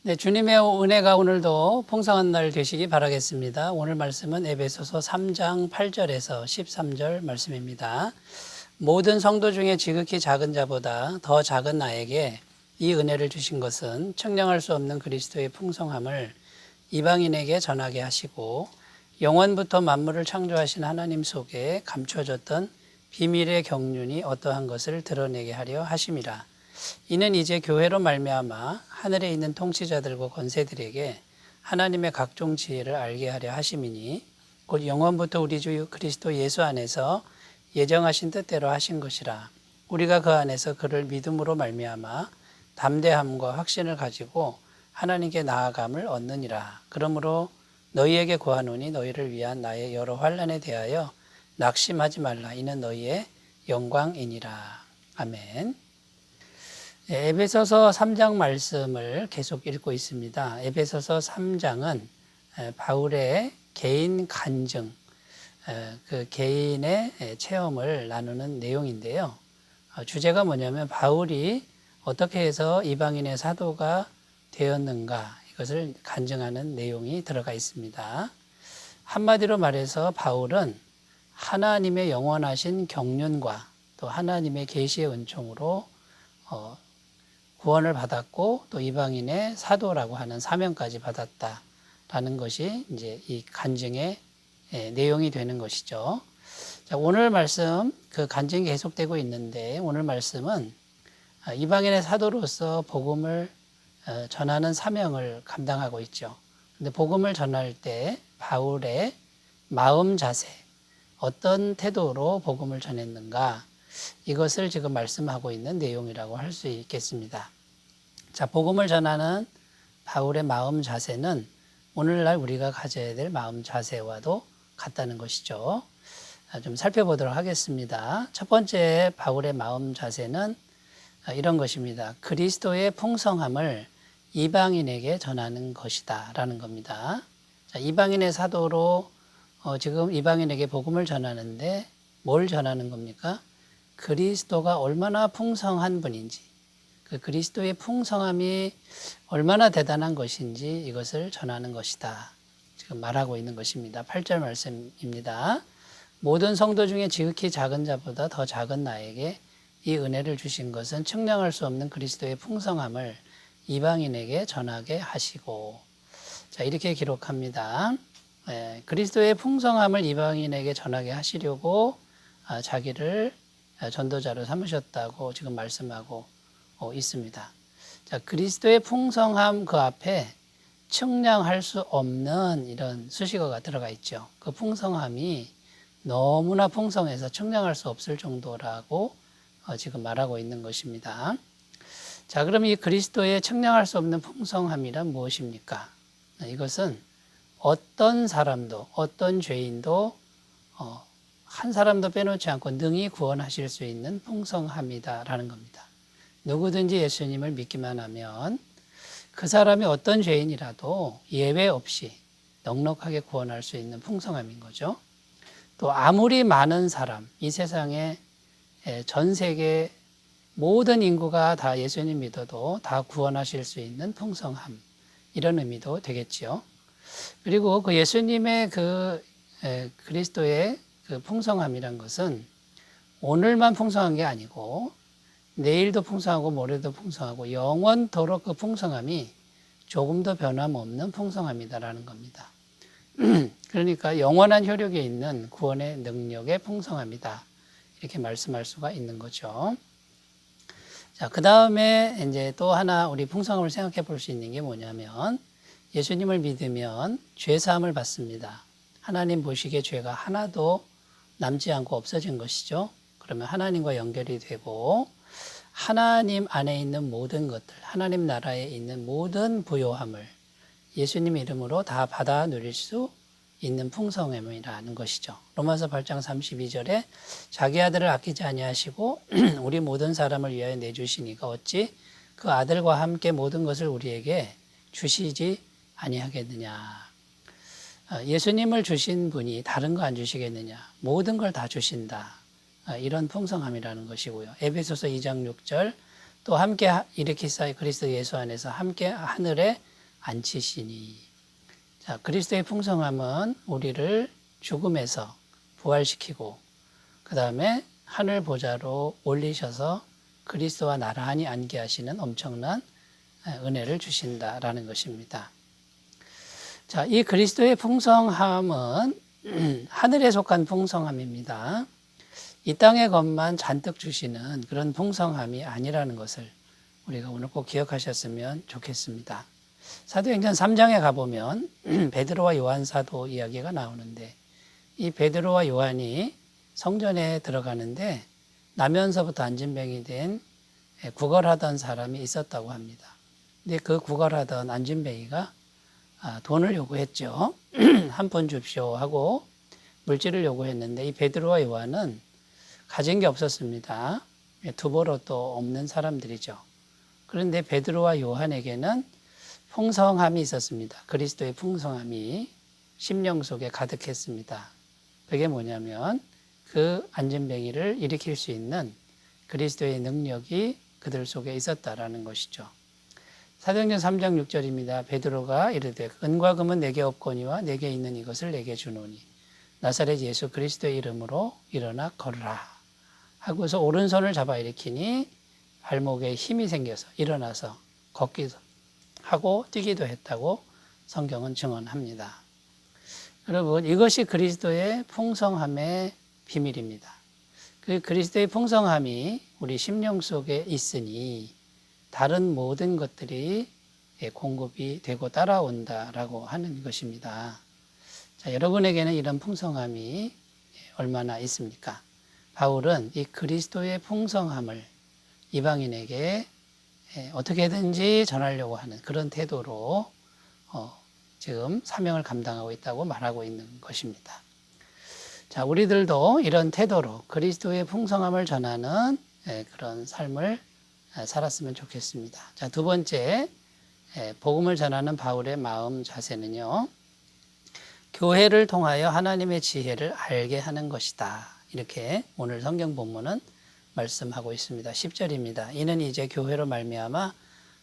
네, 주님의 은혜가 오늘도 풍성한 날 되시기 바라겠습니다. 오늘 말씀은 에베소서 3장 8절에서 13절 말씀입니다. 모든 성도 중에 지극히 작은 자보다 더 작은 나에게 이 은혜를 주신 것은 측량할 수 없는 그리스도의 풍성함을 이방인에게 전하게 하시고 영원부터 만물을 창조하신 하나님 속에 감춰졌던 비밀의 경륜이 어떠한 것을 드러내게 하려 하심이라. 이는 이제 교회로 말미암아 하늘에 있는 통치자들과 권세들에게 하나님의 각종 지혜를 알게 하려 하심이니 곧 영원부터 우리 주 그리스도 예수 안에서 예정하신 뜻대로 하신 것이라. 우리가 그 안에서 그를 믿음으로 말미암아 담대함과 확신을 가지고 하나님께 나아감을 얻느니라. 그러므로 너희에게 구하노니 너희를 위한 나의 여러 환난에 대하여 낙심하지 말라. 이는 너희의 영광이니라. 아멘. 에베소서 3장 말씀을 계속 읽고 있습니다. 에베소서 3장은 바울의 개인 간증, 그 개인의 체험을 나누는 내용인데요. 주제가 뭐냐면 바울이 어떻게 해서 이방인의 사도가 되었는가, 이것을 간증하는 내용이 들어가 있습니다. 한마디로 말해서 바울은 하나님의 영원하신 경륜과 또 하나님의 계시의 은총으로 구원을 받았고 또 이방인의 사도라고 하는 사명까지 받았다라는 것이 이제 이 간증의 내용이 되는 것이죠. 자, 오늘 말씀 그 간증이 계속되고 있는데 오늘 말씀은 이방인의 사도로서 복음을 전하는 사명을 감당하고 있죠. 근데 복음을 전할 때 바울의 마음 자세, 어떤 태도로 복음을 전했는가, 이것을 지금 말씀하고 있는 내용이라고 할 수 있겠습니다. 자, 복음을 전하는 바울의 마음 자세는 오늘날 우리가 가져야 될 마음 자세와도 같다는 것이죠. 좀 살펴보도록 하겠습니다. 첫 번째 바울의 마음 자세는 이런 것입니다. 그리스도의 풍성함을 이방인에게 전하는 것이다 라는 겁니다. 자, 이방인의 사도로 지금 이방인에게 복음을 전하는데 뭘 전하는 겁니까? 그리스도가 얼마나 풍성한 분인지, 그 그리스도의 풍성함이 얼마나 대단한 것인지 이것을 전하는 것이다. 지금 말하고 있는 것입니다. 8절 말씀입니다. 모든 성도 중에 지극히 작은 자보다 더 작은 나에게 이 은혜를 주신 것은 측량할 수 없는 그리스도의 풍성함을 이방인에게 전하게 하시고, 자, 이렇게 기록합니다. 그리스도의 풍성함을 이방인에게 전하게 하시려고 자기를 전도자로 삼으셨다고 지금 말씀하고 있습니다. 자, 그리스도의 풍성함 그 앞에 측량할 수 없는 이런 수식어가 들어가 있죠. 그 풍성함이 너무나 풍성해서 측량할 수 없을 정도라고 지금 말하고 있는 것입니다. 자, 그럼 이 그리스도의 측량할 수 없는 풍성함이란 무엇입니까? 이것은 어떤 사람도, 어떤 죄인도 한 사람도 빼놓지 않고 능히 구원하실 수 있는 풍성함이다라는 겁니다. 누구든지 예수님을 믿기만 하면 그 사람이 어떤 죄인이라도 예외 없이 넉넉하게 구원할 수 있는 풍성함인 거죠. 또 아무리 많은 사람, 이 세상에 전 세계 모든 인구가 다 예수님 믿어도 다 구원하실 수 있는 풍성함, 이런 의미도 되겠지요. 그리고 그 예수님의 그 그리스도의 그 풍성함이란 것은 오늘만 풍성한 게 아니고 내일도 풍성하고 모레도 풍성하고 영원토록 그 풍성함이 조금도 변함없는 풍성함이다라는 겁니다. 그러니까 영원한 효력에 있는 구원의 능력의 풍성함이다, 이렇게 말씀할 수가 있는 거죠. 자, 그 다음에 이제 또 하나 우리 풍성함을 생각해 볼 수 있는 게 뭐냐면 예수님을 믿으면 죄 사함을 받습니다. 하나님 보시기에 죄가 하나도 남지 않고 없어진 것이죠. 그러면 하나님과 연결이 되고 하나님 안에 있는 모든 것들, 하나님 나라에 있는 모든 부요함을 예수님 이름으로 다 받아 누릴 수 있는 풍성함이라는 것이죠. 로마서 8장 32절에 자기 아들을 아끼지 아니하시고 우리 모든 사람을 위하여 내주시니까 어찌 그 아들과 함께 모든 것을 우리에게 주시지 아니하겠느냐. 예수님을 주신 분이 다른 거 안 주시겠느냐. 모든 걸 다 주신다. 이런 풍성함이라는 것이고요. 에베소서 2장 6절 또 함께 일으키사 그리스도 예수 안에서 함께 하늘에 앉히시니. 자, 그리스도의 풍성함은 우리를 죽음에서 부활시키고 그 다음에 하늘 보좌로 올리셔서 그리스도와 나란히 앉게 하시는 엄청난 은혜를 주신다라는 것입니다. 자, 이 그리스도의 풍성함은 하늘에 속한 풍성함입니다. 이 땅의 것만 잔뜩 주시는 그런 풍성함이 아니라는 것을 우리가 오늘 꼭 기억하셨으면 좋겠습니다. 사도행전 3장에 가보면 베드로와 요한 사도 이야기가 나오는데 이 베드로와 요한이 성전에 들어가는데 나면서부터 안진뱅이 된 구걸하던 사람이 있었다고 합니다. 근데 그 구걸하던 안진뱅이가 돈을 요구했죠. 한 푼 줍시오 하고 물질을 요구했는데 이 베드로와 요한은 가진 게 없었습니다. 두보로도 없는 사람들이죠. 그런데 베드로와 요한에게는 풍성함이 있었습니다. 그리스도의 풍성함이 심령 속에 가득했습니다. 그게 뭐냐면 그 안진뱅이를 일으킬 수 있는 그리스도의 능력이 그들 속에 있었다라는 것이죠. 사도행전 3장 6절입니다. 베드로가 이르되 은과 금은 내게 없거니와 내게 있는 이것을 내게 주노니 나사렛 예수 그리스도의 이름으로 일어나 걸으라 하고서 오른손을 잡아 일으키니 발목에 힘이 생겨서 일어나서 걷기도 하고 뛰기도 했다고 성경은 증언합니다. 여러분, 이것이 그리스도의 풍성함의 비밀입니다. 그 그리스도의 풍성함이 우리 심령 속에 있으니 다른 모든 것들이 공급이 되고 따라온다라고 하는 것입니다. 자, 여러분에게는 이런 풍성함이 얼마나 있습니까? 바울은 이 그리스도의 풍성함을 이방인에게 어떻게든지 전하려고 하는 그런 태도로 지금 사명을 감당하고 있다고 말하고 있는 것입니다. 자, 우리들도 이런 태도로 그리스도의 풍성함을 전하는 그런 삶을 살았으면 좋겠습니다. 자, 두 번째, 복음을 전하는 바울의 마음 자세는요, 교회를 통하여 하나님의 지혜를 알게 하는 것이다. 이렇게 오늘 성경 본문은 말씀하고 있습니다. 10절입니다. 이는 이제 교회로 말미암아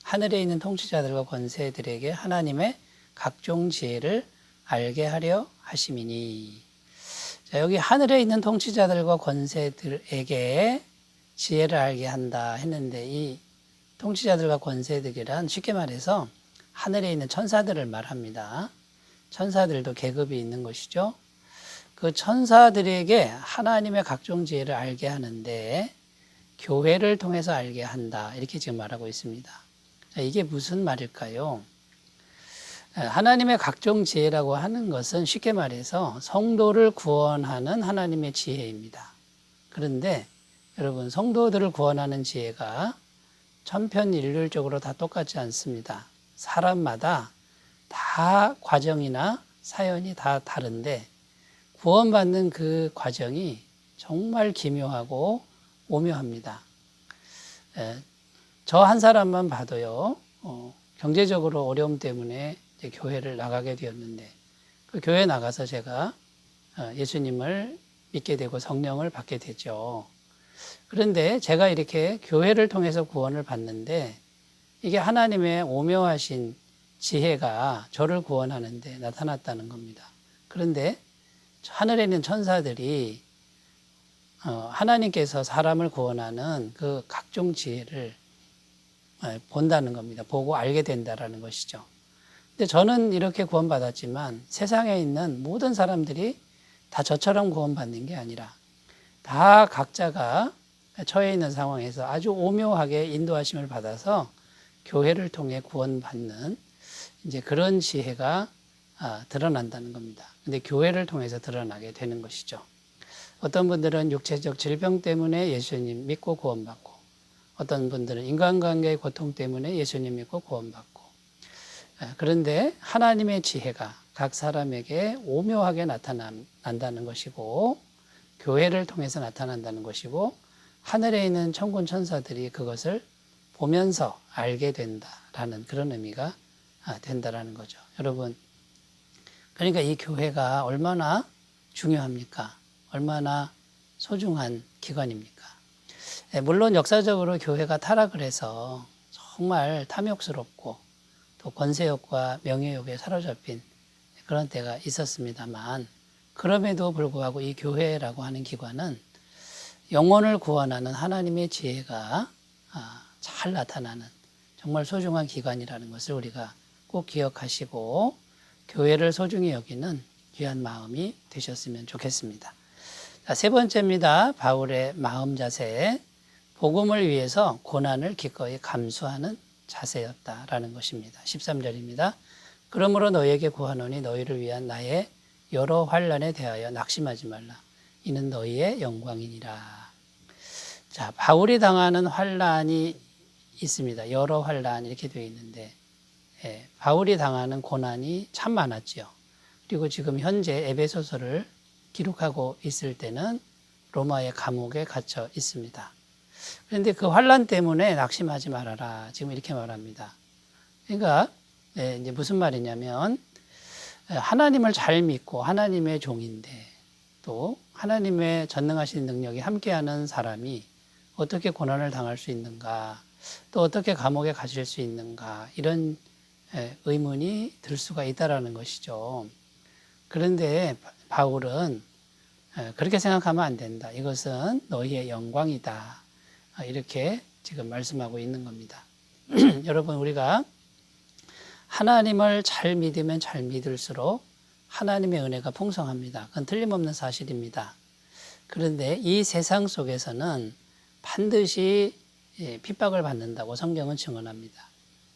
하늘에 있는 통치자들과 권세들에게 하나님의 각종 지혜를 알게 하려 하심이니. 자, 여기 하늘에 있는 통치자들과 권세들에게 지혜를 알게 한다 했는데 이 통치자들과 권세들이란 쉽게 말해서 하늘에 있는 천사들을 말합니다. 천사들도 계급이 있는 것이죠. 그 천사들에게 하나님의 각종 지혜를 알게 하는데 교회를 통해서 알게 한다. 이렇게 지금 말하고 있습니다. 자, 이게 무슨 말일까요? 하나님의 각종 지혜라고 하는 것은 쉽게 말해서 성도를 구원하는 하나님의 지혜입니다. 그런데 여러분, 성도들을 구원하는 지혜가 천편일률적으로 다 똑같지 않습니다. 사람마다 다 과정이나 사연이 다 다른데 구원받는 그 과정이 정말 기묘하고 오묘합니다. 저 한 사람만 봐도요, 경제적으로 어려움 때문에 이제 교회를 나가게 되었는데 그 교회 나가서 제가 예수님을 믿게 되고 성령을 받게 되죠. 그런데 제가 이렇게 교회를 통해서 구원을 받는데 이게 하나님의 오묘하신 지혜가 저를 구원하는데 나타났다는 겁니다. 그런데 하늘에 있는 천사들이 하나님께서 사람을 구원하는 그 각종 지혜를 본다는 겁니다. 보고 알게 된다라는 것이죠. 근데 저는 이렇게 구원받았지만 세상에 있는 모든 사람들이 다 저처럼 구원받는 게 아니라 다 각자가 처해 있는 상황에서 아주 오묘하게 인도하심을 받아서 교회를 통해 구원받는 이제 그런 지혜가 드러난다는 겁니다. 근데 교회를 통해서 드러나게 되는 것이죠. 어떤 분들은 육체적 질병 때문에 예수님 믿고 구원받고, 어떤 분들은 인간관계의 고통 때문에 예수님 믿고 구원받고, 그런데 하나님의 지혜가 각 사람에게 오묘하게 나타난다는 것이고, 교회를 통해서 나타난다는 것이고, 하늘에 있는 천군 천사들이 그것을 보면서 알게 된다라는 그런 의미가 된다라는 거죠. 여러분, 그러니까 이 교회가 얼마나 중요합니까? 얼마나 소중한 기관입니까? 물론 역사적으로 교회가 타락을 해서 정말 탐욕스럽고 또 권세욕과 명예욕에 사로잡힌 그런 때가 있었습니다만, 그럼에도 불구하고 이 교회라고 하는 기관은 영혼을 구원하는 하나님의 지혜가 잘 나타나는 정말 소중한 기관이라는 것을 우리가 꼭 기억하시고 교회를 소중히 여기는 귀한 마음이 되셨으면 좋겠습니다. 자, 세 번째입니다. 바울의 마음 자세. 복음을 위해서 고난을 기꺼이 감수하는 자세였다라는 것입니다. 13절입니다. 그러므로 너희에게 구하노니 너희를 위한 나의 여러 환난에 대하여 낙심하지 말라. 이는 너희의 영광이니라. 자, 바울이 당하는 환난이 있습니다. 여러 환난 이렇게 되어 있는데, 바울이 당하는 고난이 참 많았죠. 그리고 지금 현재 에베소서를 기록하고 있을 때는 로마의 감옥에 갇혀 있습니다. 그런데 그 환난 때문에 낙심하지 말아라. 지금 이렇게 말합니다. 그러니까 이제 무슨 말이냐면 하나님을 잘 믿고 하나님의 종인데 또 하나님의 전능하신 능력이 함께하는 사람이 어떻게 고난을 당할 수 있는가, 또 어떻게 감옥에 갇힐 수 있는가, 이런 의문이 들 수가 있다라는 것이죠. 그런데 바울은 그렇게 생각하면 안 된다. 이것은 너희의 영광이다. 이렇게 지금 말씀하고 있는 겁니다. 여러분, 우리가 하나님을 잘 믿으면 잘 믿을수록 하나님의 은혜가 풍성합니다. 그건 틀림없는 사실입니다. 그런데 이 세상 속에서는 반드시 핍박을 받는다고 성경은 증언합니다.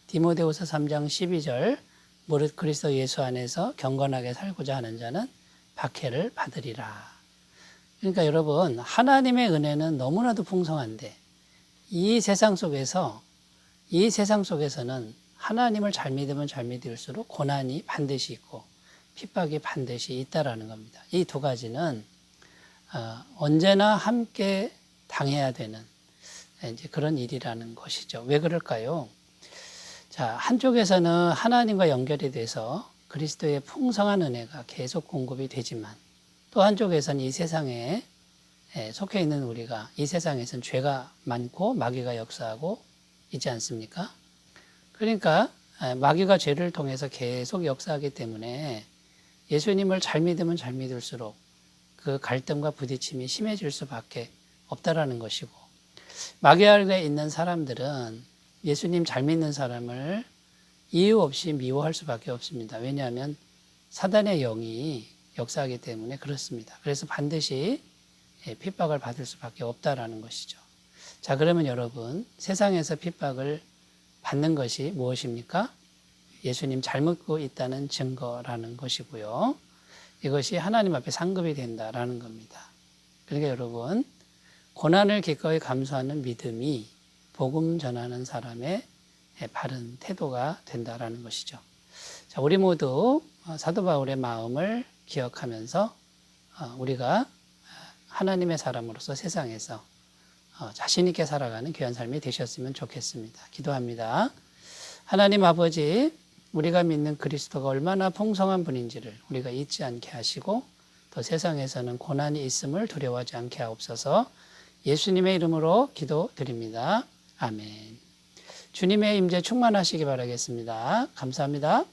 디모데후서 3장 12절 무릇 그리스도 예수 안에서 경건하게 살고자 하는 자는 박해를 받으리라. 그러니까 여러분, 하나님의 은혜는 너무나도 풍성한데 이 세상 속에서는 하나님을 잘 믿으면 잘 믿을수록 고난이 반드시 있고 핍박이 반드시 있다라는 겁니다. 이 두 가지는 언제나 함께 당해야 되는 이제 그런 일이라는 것이죠. 왜 그럴까요? 자, 한쪽에서는 하나님과 연결이 돼서 그리스도의 풍성한 은혜가 계속 공급이 되지만 또 한쪽에서는 이 세상에 속해 있는 우리가 이 세상에서는 죄가 많고 마귀가 역사하고 있지 않습니까? 그러니까 마귀가 죄를 통해서 계속 역사하기 때문에 예수님을 잘 믿으면 잘 믿을수록 그 갈등과 부딪힘이 심해질 수밖에 없다라는 것이고, 마귀 아래 있는 사람들은 예수님 잘 믿는 사람을 이유 없이 미워할 수밖에 없습니다. 왜냐하면 사단의 영이 역사하기 때문에 그렇습니다. 그래서 반드시 핍박을 받을 수밖에 없다라는 것이죠. 자, 그러면 여러분, 세상에서 핍박을 받는 것이 무엇입니까? 예수님 잘 믿고 있다는 증거라는 것이고요. 이것이 하나님 앞에 상급이 된다라는 겁니다. 그러니까 여러분, 고난을 기꺼이 감수하는 믿음이 복음 전하는 사람의 바른 태도가 된다라는 것이죠. 자, 우리 모두 사도 바울의 마음을 기억하면서 우리가 하나님의 사람으로서 세상에서 자신 있게 살아가는 귀한 삶이 되셨으면 좋겠습니다. 기도합니다. 하나님 아버지, 우리가 믿는 그리스도가 얼마나 풍성한 분인지를 우리가 잊지 않게 하시고 또 세상에서는 고난이 있음을 두려워하지 않게 하옵소서. 예수님의 이름으로 기도드립니다. 아멘. 주님의 임재 충만하시기 바라겠습니다. 감사합니다.